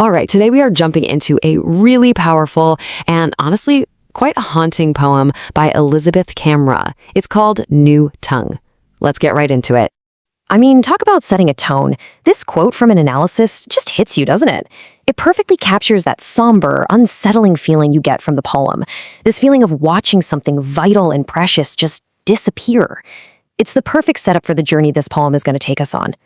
All right, today we are jumping into a really powerful and honestly quite a haunting poem by Elizabeth Kamara. It's called New Tongue. Let's get right into it. I mean, talk about setting a tone. This quote from an analysis just hits you, doesn't it? It perfectly captures that somber, unsettling feeling you get from the poem. This feeling of watching something vital and precious just disappear. It's the perfect setup for the journey this poem is going to take us on.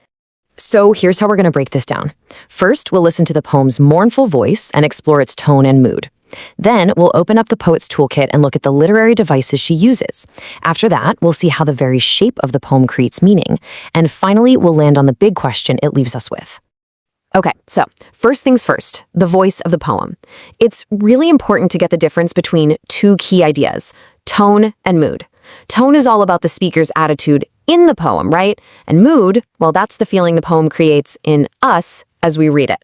So here's how we're going to break this down. First, we'll listen to the poem's mournful voice and explore its tone and mood. Then, we'll open up the poet's toolkit and look at the literary devices she uses. After that, we'll see how the very shape of the poem creates meaning. And finally, we'll land on the big question it leaves us with. Okay, so first things first, the voice of the poem. It's really important to get the difference between two key ideas, tone and mood. Tone is all about the speaker's attitude in the poem, right? And mood, well, that's the feeling the poem creates in us as we read it.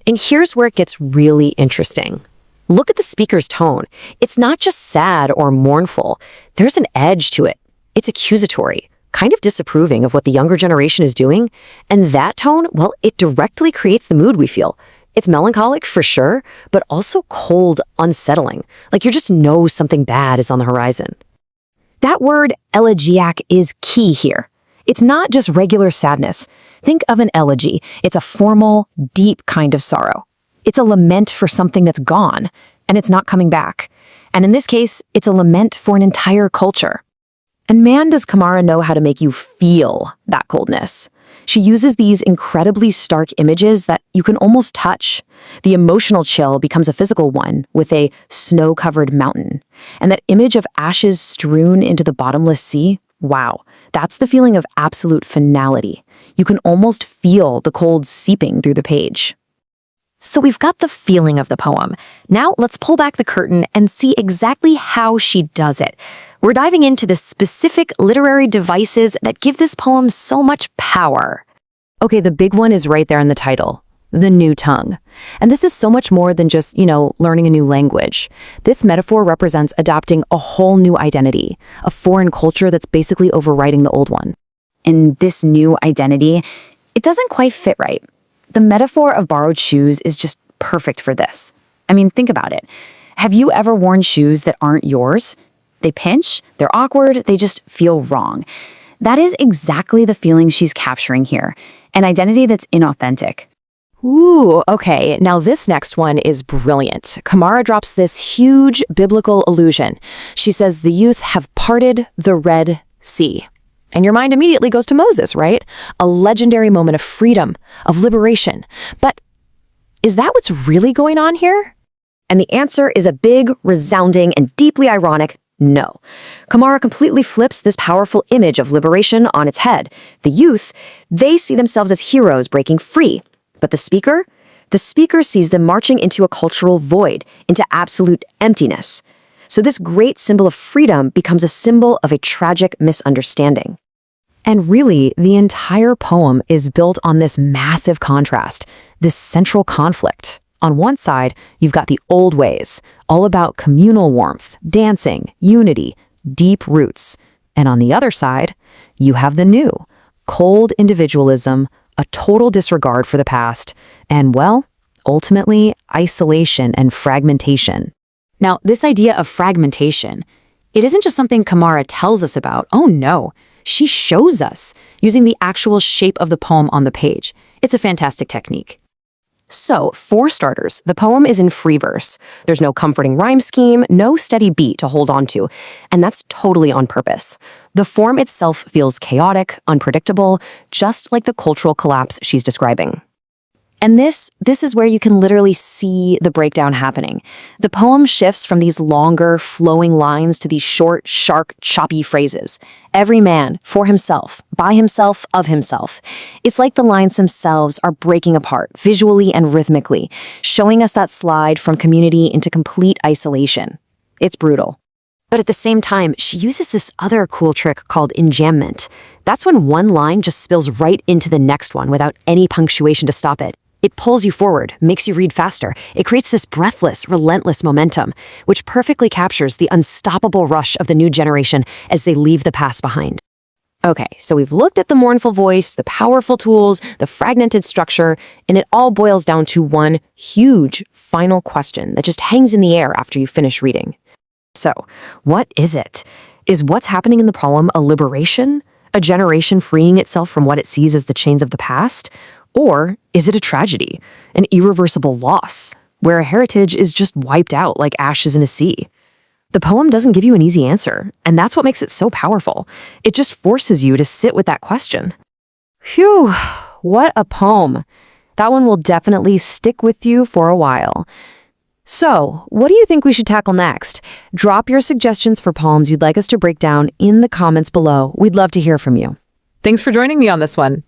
And here's where it gets really interesting. Look at the speaker's tone. It's not just sad or mournful. There's an edge to it. It's accusatory, kind of disapproving of what the younger generation is doing. And that tone, well, it directly creates the mood we feel. It's melancholic for sure, but also cold, unsettling. Like you just know something bad is on the horizon. That word elegiac is key here. It's not just regular sadness. Think of an elegy. It's a formal, deep kind of sorrow. It's a lament for something that's gone, and it's not coming back. And in this case, it's a lament for an entire culture. And man, does Kamara know how to make you feel that coldness. She uses these incredibly stark images that you can almost touch. The emotional chill becomes a physical one with a snow-covered mountain. And that image of ashes strewn into the bottomless sea, wow, that's the feeling of absolute finality. You can almost feel the cold seeping through the page. So we've got the feeling of the poem. Now let's pull back the curtain and see exactly how she does it. We're diving into the specific literary devices that give this poem so much power. Okay, the big one is right there in the title, the new tongue. And this is so much more than just, learning a new language. This metaphor represents adopting a whole new identity, a foreign culture that's basically overriding the old one. And this new identity, it doesn't quite fit right. The metaphor of borrowed shoes is just perfect for this. I mean, think about it. Have you ever worn shoes that aren't yours? They pinch, they're awkward, they just feel wrong. That is exactly the feeling she's capturing here, an identity that's inauthentic. Ooh, okay, now this next one is brilliant. Kamara drops this huge biblical allusion. She says the youth have parted the Red Sea. And your mind immediately goes to Moses, right? A legendary moment of freedom, of liberation. But is that what's really going on here? And the answer is a big, resounding, and deeply ironic no. Kamara completely flips this powerful image of liberation on its head. The youth, they see themselves as heroes breaking free. But the speaker sees them marching into a cultural void, into absolute emptiness. So this great symbol of freedom becomes a symbol of a tragic misunderstanding. And really, the entire poem is built on this massive contrast, this central conflict. On one side, you've got the old ways, all about communal warmth, dancing, unity, deep roots. And on the other side, you have the new, cold individualism, a total disregard for the past, and, well, ultimately, isolation and fragmentation. Now, this idea of fragmentation, it isn't just something Kamara tells us about. Oh no, she shows us using the actual shape of the poem on the page. It's a fantastic technique. So, for starters, the poem is in free verse. There's no comforting rhyme scheme, no steady beat to hold on to, and that's totally on purpose. The form itself feels chaotic, unpredictable, just like the cultural collapse she's describing. And this is where you can literally see the breakdown happening. The poem shifts from these longer, flowing lines to these short, sharp, choppy phrases. Every man, for himself, by himself, of himself. It's like the lines themselves are breaking apart, visually and rhythmically, showing us that slide from community into complete isolation. It's brutal. But at the same time, she uses this other cool trick called enjambment. That's when one line just spills right into the next one without any punctuation to stop it. It pulls you forward, makes you read faster. It creates this breathless, relentless momentum, which perfectly captures the unstoppable rush of the new generation as they leave the past behind. Okay, so we've looked at the mournful voice, the powerful tools, the fragmented structure, and it all boils down to one huge final question that just hangs in the air after you finish reading. So, what is it? Is what's happening in the poem a liberation? A generation freeing itself from what it sees as the chains of the past? Or is it a tragedy, an irreversible loss, where a heritage is just wiped out like ashes in a sea? The poem doesn't give you an easy answer, and that's what makes it so powerful. It just forces you to sit with that question. Phew, what a poem. That one will definitely stick with you for a while. So, what do you think we should tackle next? Drop your suggestions for poems you'd like us to break down in the comments below. We'd love to hear from you. Thanks for joining me on this one.